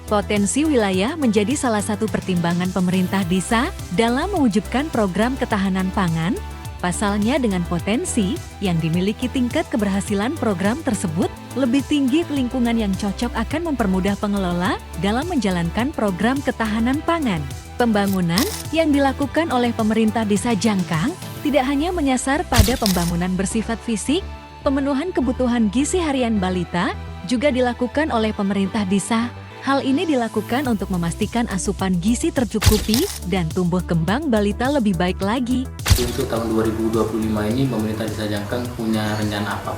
Potensi wilayah menjadi salah satu pertimbangan pemerintah desa dalam mewujudkan program ketahanan pangan. Pasalnya dengan potensi yang dimiliki, tingkat keberhasilan program tersebut lebih tinggi. Lingkungan yang cocok akan mempermudah pengelola dalam menjalankan program ketahanan pangan. Pembangunan yang dilakukan oleh pemerintah Desa Jangkang tidak hanya menyasar pada pembangunan bersifat fisik, pemenuhan kebutuhan gizi harian balita juga dilakukan oleh pemerintah desa. Hal ini dilakukan untuk memastikan asupan gizi tercukupi dan tumbuh kembang balita lebih baik lagi. Untuk tahun 2025 ini pemerintah Desa Jangkang punya rencana apa?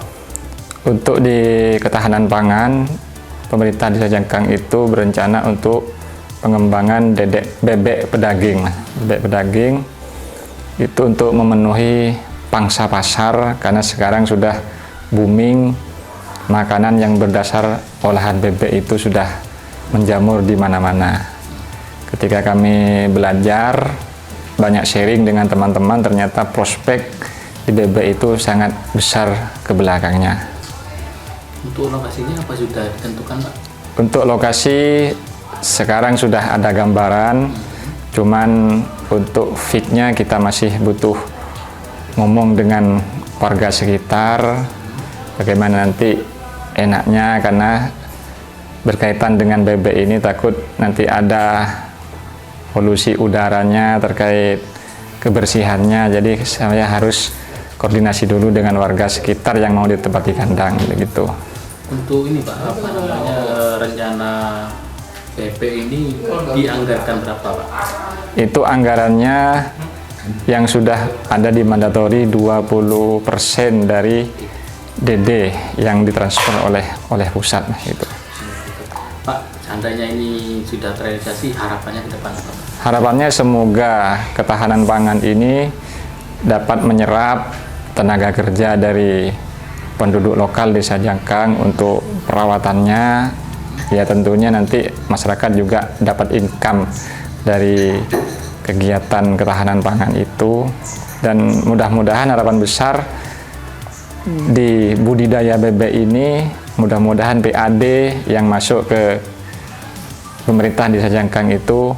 Untuk di ketahanan pangan, pemerintah Desa Jangkang itu berencana untuk pengembangan bebek pedaging. Bebek pedaging itu untuk memenuhi pangsa pasar, karena sekarang sudah booming makanan yang berdasar olahan bebek itu sudah menjamur di mana-mana. Ketika kami belajar, banyak sharing dengan teman-teman, ternyata prospek di bebek itu sangat besar ke belakangnya. Untuk lokasinya apa sudah ditentukan, Pak? Untuk lokasi sekarang sudah ada gambaran, cuman untuk fitnya kita masih butuh ngomong dengan warga sekitar bagaimana nanti enaknya, karena berkaitan dengan bebek ini takut nanti ada polusi udaranya terkait kebersihannya, jadi saya harus koordinasi dulu dengan warga sekitar yang mau ditempati kandang begitu. Untuk ini Pak, apa namanya, rencana bebek ini dianggarkan berapa Pak? Itu anggarannya yang sudah ada di mandatori 20% dari DD yang ditransfer oleh pusat gitu. Pak, seandainya ini sudah terrealisasi, harapannya ke depan apa? Harapannya semoga ketahanan pangan ini dapat menyerap tenaga kerja dari penduduk lokal Desa Jangkang untuk perawatannya. Ya tentunya nanti masyarakat juga dapat income dari kegiatan ketahanan pangan itu. Dan mudah-mudahan harapan besar di budidaya bebek ini, mudah-mudahan PAD yang masuk ke pemerintah Desa Jangkang itu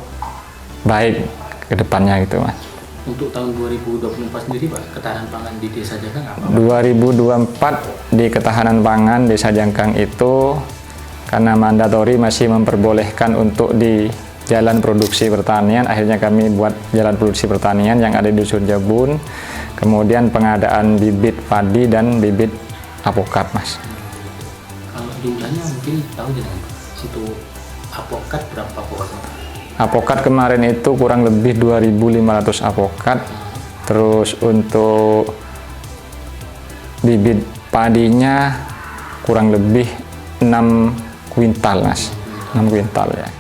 baik ke depannya gitu Mas. Untuk tahun 2024 sendiri Pak, ketahanan pangan di Desa Jangkang apa? 2024 di ketahanan pangan Desa Jangkang itu karena mandatori masih memperbolehkan untuk di jalan produksi pertanian, akhirnya kami buat jalan produksi pertanian yang ada di Dusun Jabun, kemudian pengadaan bibit padi dan bibit apokat Mas. Kalau jumlahnya mungkin tahu tidak untuk apokat berapa apokat? Apokat kemarin itu kurang lebih 2.500 apokat. Terus untuk bibit padinya kurang lebih 6 kuintal Mas, 6 kuintal ya.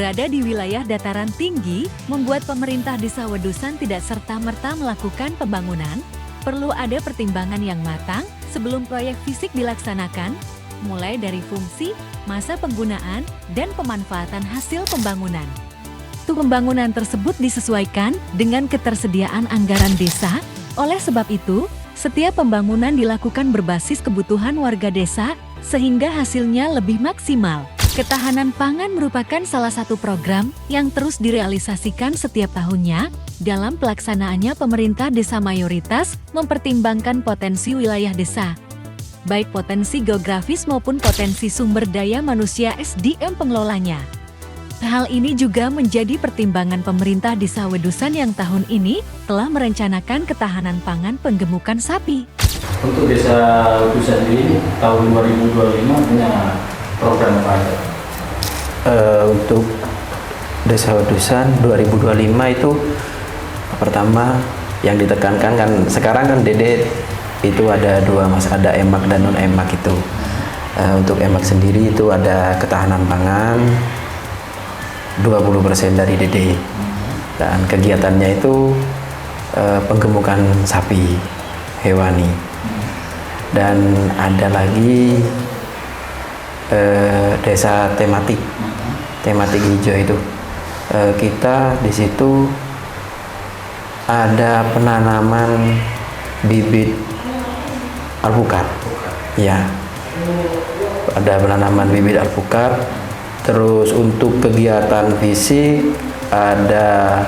berada di wilayah dataran tinggi, membuat pemerintah Desa Wedusan tidak serta-merta melakukan pembangunan. Perlu ada pertimbangan yang matang sebelum proyek fisik dilaksanakan, mulai dari fungsi, masa penggunaan, dan pemanfaatan hasil pembangunan. Pembangunan tersebut disesuaikan dengan ketersediaan anggaran desa. Oleh sebab itu, setiap pembangunan dilakukan berbasis kebutuhan warga desa, sehingga hasilnya lebih maksimal. Ketahanan pangan merupakan salah satu program yang terus direalisasikan setiap tahunnya. Dalam pelaksanaannya, pemerintah desa mayoritas mempertimbangkan potensi wilayah desa, baik potensi geografis maupun potensi sumber daya manusia SDM pengelolanya. Hal ini juga menjadi pertimbangan pemerintah Desa Wedusan yang tahun ini telah merencanakan ketahanan pangan penggemukan sapi. Untuk Desa Wedusan ini tahun 2025 punya program apa aja? Untuk Desa Wedusan 2025 itu pertama yang ditekankan kan sekarang kan DD itu ada dua mas, ada emak dan non emak itu. Untuk emak sendiri itu ada ketahanan pangan 20% dari DD, dan kegiatannya itu penggemukan sapi hewani, dan ada lagi desa tematik hijau itu kita di situ ada penanaman bibit alpukat, ya, ada penanaman bibit alpukat. Terus untuk kegiatan fisik ada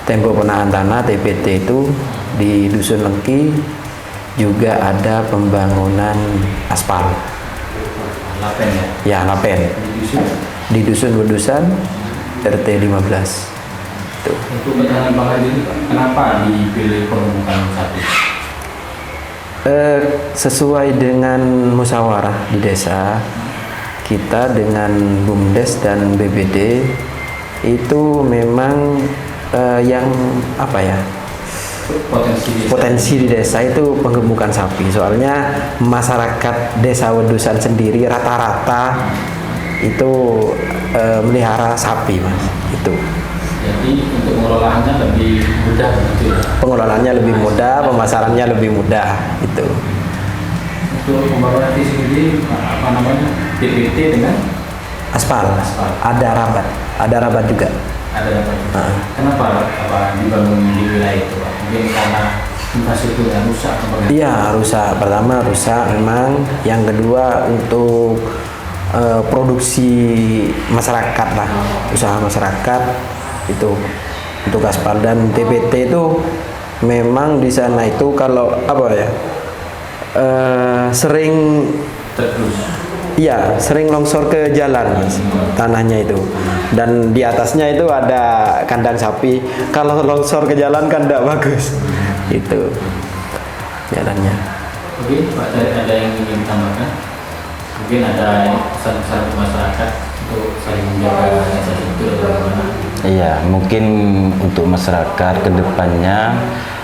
tembok penahan tanah TPT itu di Dusun Lengki, juga ada pembangunan aspal. Lapen ya? Ya, lapen. Di Dusun Wedusan RT 15. Tuh. Untuk ketahanan pangan ini Pak, kenapa dipilih penggemukan sapi? Sesuai dengan musyawarah di desa, kita dengan BUMDes dan BBD itu memang yang apa ya, potensi di desa itu penggemukan sapi. Soalnya masyarakat Desa Wedusan sendiri rata-rata itu melihara sapi, Mas. Itu. Jadi untuk pengelolaannya lebih mudah gitu ya? Pengelolaannya lebih mudah, pemasarannya lebih mudah itu. Untuk pembangunan di sini apa namanya, DPT dengan Aspal. Ada rabat juga. ada apa? Kenapa dibangun di wilayah itu Pak? Mungkin karena infrastruktur yang rusak? Iya, rusak. Pertama rusak memang. Yang kedua untuk produksi masyarakat lah, usaha masyarakat itu untuk aspal. Dan TPT itu memang di sana itu kalau apa ya, sering sering longsor ke jalan, Mas, tanahnya itu, dan di atasnya itu ada kandang sapi. Kalau longsor ke jalan kan tidak bagus itu jalannya. Oke Pak, ada yang ingin ditambahkan? Mungkin ada pesan-pesan masyarakat untuk saling menjaga infrastruktur atau bagaimana? Iya, mungkin untuk masyarakat ke depannya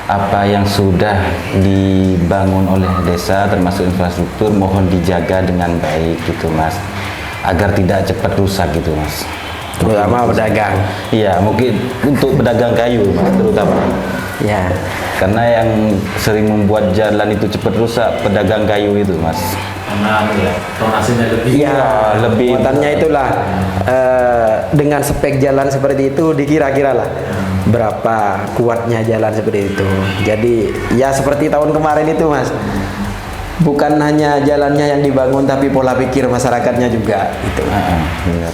apa yang sudah dibangun oleh desa termasuk infrastruktur mohon dijaga dengan baik gitu, Mas, agar tidak cepat rusak gitu, Mas. Terutama pedagang. Iya, mungkin untuk pedagang kayu, Mas, terutama. Ya. Karena yang sering membuat jalan itu cepat rusak pedagang kayu itu, Mas. Karena tonasenya lebih. Iya, lebih. Muatannya itulah dengan spek jalan seperti itu dikira-kira lah berapa kuatnya jalan seperti itu. Jadi ya seperti tahun kemarin itu, Mas. Bukan hanya jalannya yang dibangun tapi pola pikir masyarakatnya juga itu. Benar.